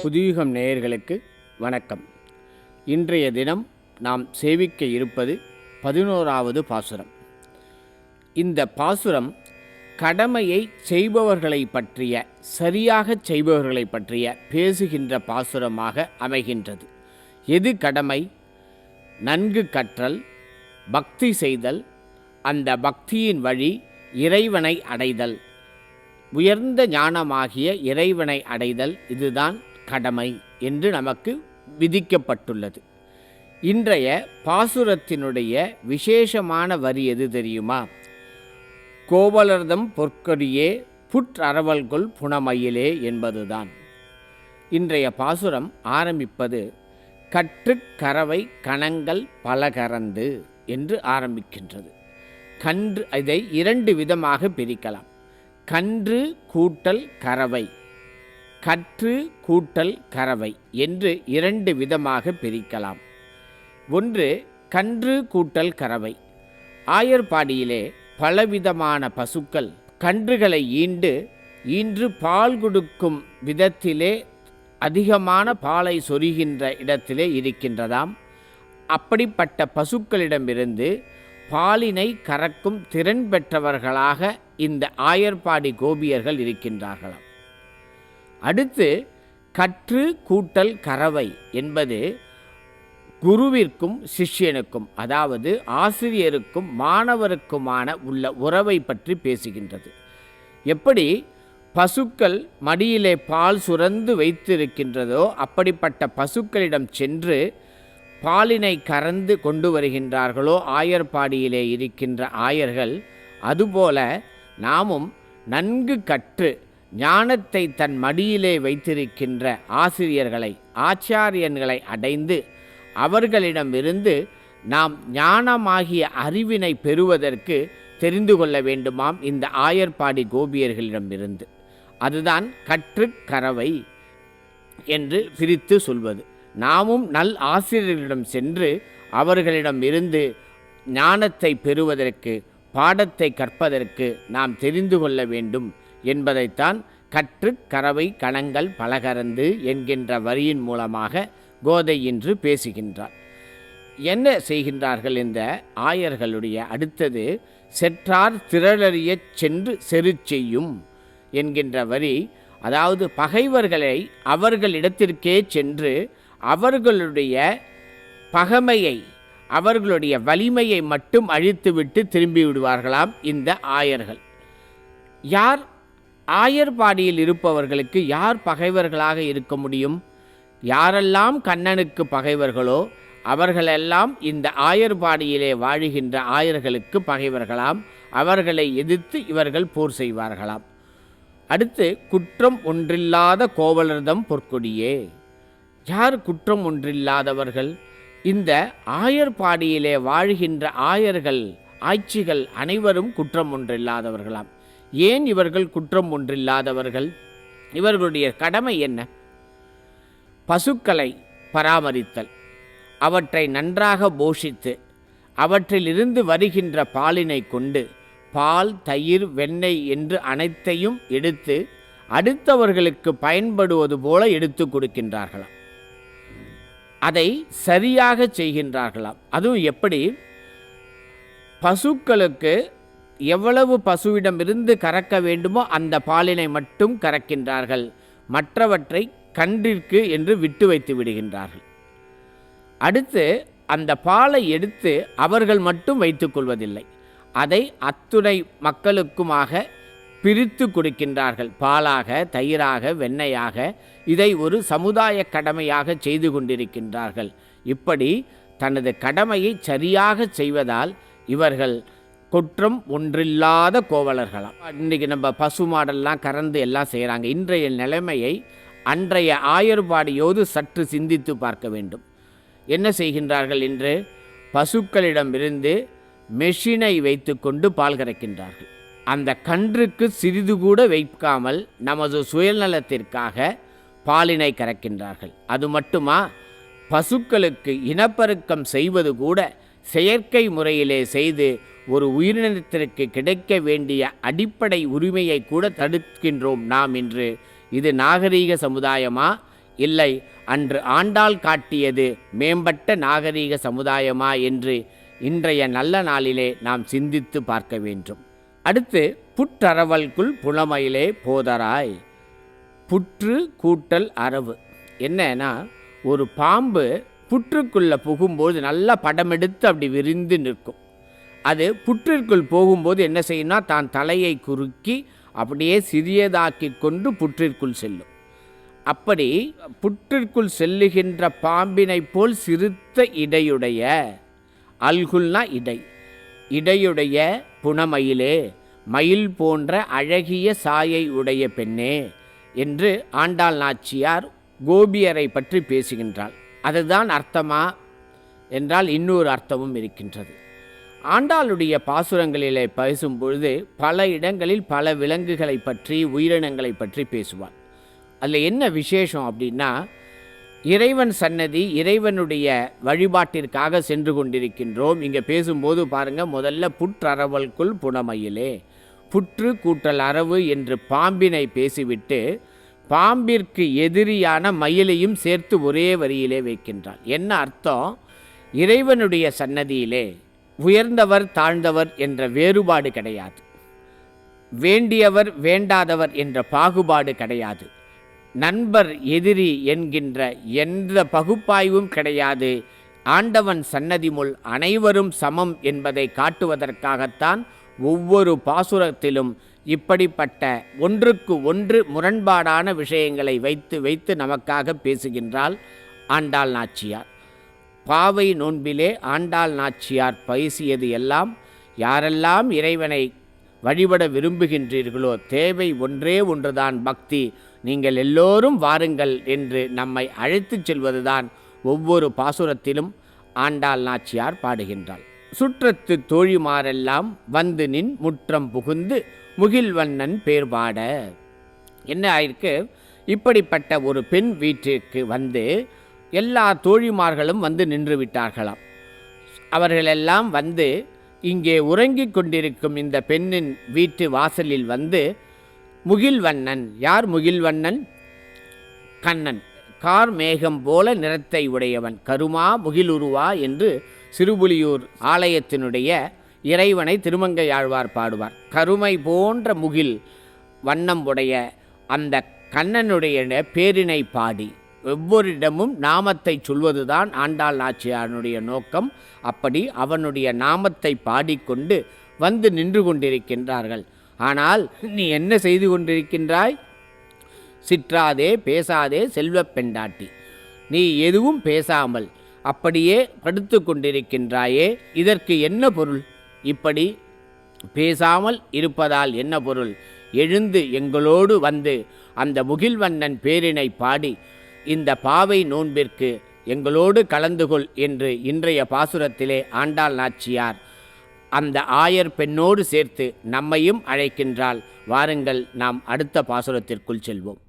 புதுயுகம் நேயர்களுக்கு வணக்கம். இன்றைய தினம் நாம் சேவிக்க இருப்பது 11வது பாசுரம். இந்த பாசுரம் கடமையை செய்பவர்களை பற்றிய, சரியாக செய்பவர்களை பற்றிய பேசுகின்ற பாசுரமாக அமைகின்றது. எது கடமை? நன்கு கற்றல், பக்தி செய்தல், அந்த பக்தியின் வழி இறைவனை அடைதல், உயர்ந்த ஞானமாகிய இறைவனை அடைதல், இதுதான் கடமை என்று நமக்கு விதிக்கப்பட்டுள்ளது. இன்றைய பாசுரத்தினுடைய விசேஷமான வரி எது தெரியுமா? கோவலர்தம் பொற்கொடியே புற்றரவல்கொள் புனமயிலே என்பதுதான். இன்றைய பாசுரம் ஆரம்பிப்பது கற்றுக் கரவை கணங்கள் பலகரந்து என்று ஆரம்பிக்கின்றது. கன்று, இதை 2 விதமாக பிரிக்கலாம். கன்று கூட்டல் கரவை, கற்று கூட்டல் கரவை என்று 2 விதமாக பிரிக்கலாம். ஒன்று கன்று கூட்டல் கரவை. ஆயர்பாடியிலே பலவிதமான பசுக்கள் கன்றுகளை ஈன்று பால் கொடுக்கும் விதத்திலே அதிகமான பாலை சொரிகின்ற இடத்திலே இருக்கின்றதாம். அப்படிப்பட்ட பசுக்களிடமிருந்து பாலினை கறக்கும் திறன் பெற்றவர்களாக இந்த ஆயர்பாடி கோபியர்கள் இருக்கின்றார்களாம். அடுத்து கற்று கூட்டல் கரவை என்பது குருவிற்கும் சிஷ்யனுக்கும், அதாவது ஆசிரியருக்கும் மாணவருக்குமான உள்ள உறவை பற்றி பேசுகின்றது. எப்படி பசுக்கள் மடியிலே பால் சுரந்து வைத்திருக்கின்றதோ அப்படிப்பட்ட பசுக்களிடம் சென்று பாலினை கறந்து கொண்டு வருகின்றார்களோ ஆயர்பாடியிலே இருக்கின்ற ஆயர்கள், அதுபோல நாமும் நன்கு கற்று ஞானத்தை தன் மடியிலே வைத்திருக்கின்ற ஆசிரியர்களை, ஆச்சாரியன்களை அடைந்து அவர்களிடமிருந்து நாம் ஞானமாகிய அறிவினை பெறுவதற்கு தெரிந்து கொள்ள வேண்டுமாம் இந்த ஆயர்பாடி கோபியர்களிடமிருந்து. அதுதான் கற்று கரவை என்று பிரித்து சொல்வது. நாமும் நல் ஆசிரியர்களிடம் சென்று அவர்களிடம் இருந்து ஞானத்தை பெறுவதற்கு, பாடத்தை கற்பதற்கு நாம் தெரிந்து கொள்ள வேண்டும் என்பதைத்தான் கற்று கரவை கணங்கள் பலகரந்து என்கின்ற வரியின் மூலமாக கோதை இன்று பேசுகின்றார். என்ன செய்கின்றார்கள் இந்த ஆயர்களுடைய? அடுத்தது செற்றார் திரளறிய சென்று செரு செய்யும் என்கின்ற வரி. அதாவது பகைவர்களை அவர்களிடத்திற்கே சென்று அவர்களுடைய பகைமையை, அவர்களுடைய வலிமையை மட்டும் அழித்துவிட்டு திரும்பி விடுவார்களாம் இந்த ஆயர்கள். யார் ஆயர்பாடியில் இருப்பவர்களுக்கு யார் பகைவர்களாக இருக்க முடியும்? யாரெல்லாம் கண்ணனுக்கு பகைவர்களோ அவர்களெல்லாம் இந்த ஆயர்பாடியிலே வாழுகின்ற ஆயர்களுக்கு பகைவர்களாம். அவர்களை எதிர்த்து இவர்கள் போர் செய்வார்களாம். அடுத்து குற்றம் ஒன்றில்லாத கோவலர்தம் பொற்கொடியே. யார் குற்றம் ஒன்றில்லாதவர்கள்? இந்த ஆயர்பாடியிலே வாழ்கின்ற ஆயர்கள், ஆட்சிகள் அனைவரும் குற்றம் ஒன்றில்லாதவர்களாம். ஏன் இவர்கள் குற்றம் ஒன்றில்லாதவர்கள்? இவர்களுடைய கடமை என்ன? பசுக்களை பராமரித்தல், அவற்றை நன்றாக போஷித்து அவற்றிலிருந்து வருகின்ற பாலினை கொண்டு பால், தயிர், வெண்ணெய் என்று அனைத்தையும் எடுத்து அடுத்தவர்களுக்கு பயன்படுவது போல எடுத்து கொடுக்கின்றார்களாம். அதை சரியாக செய்கின்றார்களாம். அதுவும் எப்படி? பசுக்களுக்கு எவ்வளவு பசுவிடமிருந்து கறக்க வேண்டுமோ அந்த பாலினை மட்டும் கறக்கின்றார்கள். மற்றவற்றை கன்றிற்கு என்று விட்டு வைத்து விடுகின்றார்கள். அடுத்து அந்த பாலை எடுத்து அவர்கள் மட்டும் வைத்துக் கொள்வதில்லை, அதை அத்துணை மக்களுக்குமாக பிரித்து கொடுக்கின்றார்கள். பாலாக, தயிராக, வெண்ணெயாக இதை ஒரு சமுதாய கடமையாக செய்து கொண்டிருக்கின்றார்கள். இப்படி தனது கடமையை சரியாக செய்வதால் இவர்கள் குற்றம் ஒன்றில்லாத கோவலர்களாம். இன்றைக்கி நம்ம பசு மாடெல்லாம் கறந்து எல்லாம் செய்கிறாங்க. இன்றைய நிலைமையை அன்றைய ஆயர்பாடியோடு சற்று சிந்தித்து பார்க்க வேண்டும். என்ன செய்கின்றார்கள்? இன்று பசுக்களிடமிருந்து மெஷினை வைத்து கொண்டு பால் கறக்கின்றார்கள். அந்த கன்றுக்கு சிறிது கூட வைக்காமல் நமது சுயநலத்திற்காக பாலினை கறக்கின்றார்கள். அது மட்டுமா, பசுக்களுக்கு இனப்பெருக்கம் செய்வது கூட செயற்கை முறையிலே செய்து ஒரு உயிரினத்திற்கு கிடைக்க வேண்டிய அடிப்படை உரிமையை கூட தடுக்கின்றோம் நாம் இன்று. இது நாகரீக சமுதாயமா, இல்லை அன்று ஆண்டாள் காட்டியது மேம்பட்ட நாகரீக சமுதாயமா என்று இன்றைய நல்ல நாளிலே நாம் சிந்தித்து பார்க்க வேண்டும். அடுத்து, புற்றரவல்குள் புலமயிலே போதராய். புற்று கூட்டல் அரவு என்னன்னா, ஒரு பாம்பு புற்றுக்குள்ளே புகும்போது நல்லா படமெடுத்து அப்படி விரிந்து நிற்கும். அது புற்றிற்குள் போகும்போது என்ன செய்யும்னா, தான் தலையை குறுக்கி அப்படியே சிறியதாக்கி கொண்டு புற்றிற்குள் செல்லும். அப்படி புற்றிற்குள் செல்லுகின்ற பாம்பினை போல் சிறுத்த இடையுடைய, அல்குல்னா இடை, இடையுடைய புனமயிலே, மயில் போன்ற அழகிய சாயை உடைய பெண்ணே என்று ஆண்டாள் நாச்சியார் கோபியரை பற்றி பேசுகின்றாள். அதுதான் அர்த்தமா என்றால் இன்னொரு அர்த்தமும் இருக்கின்றது. ஆண்டாளுடைய பாசுரங்களிலே பேசும்பொழுது பல இடங்களில் பல விலங்குகளை பற்றி, உயிரினங்களை பற்றி பேசுவாள். அதில் என்ன விசேஷம் அப்படின்னா, இறைவன் சன்னதி, இறைவனுடைய வழிபாட்டிற்காக சென்று கொண்டிருக்கின்றோம். இங்கே பேசும்போது பாருங்கள், முதல்ல புற்றரவல்குள் புனமயிலே, புற்று கூட்டல் அரவு என்று பாம்பினை பேசிவிட்டு பாம்பிற்கு எதிரியான மயிலையும் சேர்த்து ஒரே வரியிலே வைக்கின்றாள். என்ன அர்த்தம்? இறைவனுடைய சன்னதியிலே உயர்ந்தவர் தாழ்ந்தவர் என்ற வேறுபாடு கிடையாது, வேண்டியவர் வேண்டாதவர் என்ற பாகுபாடு கிடையாது, நண்பர் எதிரி என்கின்ற எந்த பகுப்பாய்வும் கிடையாது. ஆண்டவன் சன்னதி முள் அனைவரும் சமம் என்பதை காட்டுவதற்காகத்தான் ஒவ்வொரு பாசுரத்திலும் இப்படிப்பட்ட ஒன்றுக்கு ஒன்று முரண்பாடான விஷயங்களை வைத்து வைத்து நமக்காக பேசுகின்றாள் ஆண்டாள் நாச்சியார். பாவை நோன்பிலே ஆண்டாள் நாச்சியார் பேசியது எல்லாம், யாரெல்லாம் இறைவனை வழிபட விரும்புகின்றீர்களோ தேவை ஒன்றே ஒன்றுதான், பக்தி. நீங்கள் எல்லோரும் வாருங்கள் என்று நம்மை அழைத்துச் செல்வதுதான் ஒவ்வொரு பாசுரத்திலும் ஆண்டாள் நாச்சியார் பாடுகின்றாள். சுற்றத்து தோழிமாரெல்லாம் வந்து நின் முற்றம் புகுந்து முகில்வண்ணன் பேர்பாட. என்ன ஆயிருக்கு? இப்படிப்பட்ட ஒரு பெண் வீட்டிற்கு வந்து எல்லா தோழிமார்களும் வந்து நின்று விட்டார்களாம். அவர்களெல்லாம் வந்து இங்கே உறங்கிக் கொண்டிருக்கும் இந்த பெண்ணின் வீட்டு வாசலில் வந்து முகில்வண்ணன், யார் முகில்வண்ணன்? கண்ணன், கார் மேகம் போல நிறத்தை உடையவன், கருமா முகிலுருவா என்று சிறுபுலியூர் ஆலயத்தினுடைய இறைவனை திருமங்கையாழ்வார் பாடுவார். கருமை போன்ற முகில் வண்ணம் உடைய அந்த கண்ணனுடைய பேரினை பாடி ஒவ்வொருடமும் நாமத்தை சொல்வதுதான் ஆண்டாள் நாச்சியாருடைய நோக்கம். அப்படி அவனுடைய நாமத்தை பாடிக்கொண்டு வந்து நின்று கொண்டிருக்கின்றார்கள். ஆனால் நீ என்ன செய்து கொண்டிருக்கின்றாய்? சிற்றாதே பேசாதே செல்வப் பெண்டாட்டி, நீ எதுவும் பேசாமல் அப்படியே படுத்து கொண்டிருக்கின்றாயே, இதற்கு என்ன பொருள்? இப்படி பேசாமல் இருப்பதால் என்ன பொருள்? எழுந்து எங்களோடு வந்து அந்த முகில்வண்ணன் பேரினை பாடி இந்த பாவை நோன்பிற்கு எங்களோடு கலந்து கொள் என்று இன்றைய பாசுரத்திலே ஆண்டாள் நாச்சியார் அந்த ஆயர் பெண்ணோடு சேர்த்து நம்மையும் அழைக்கின்றாள். வாருங்கள், நாம் அடுத்த பாசுரத்திற்குள் செல்வோம்.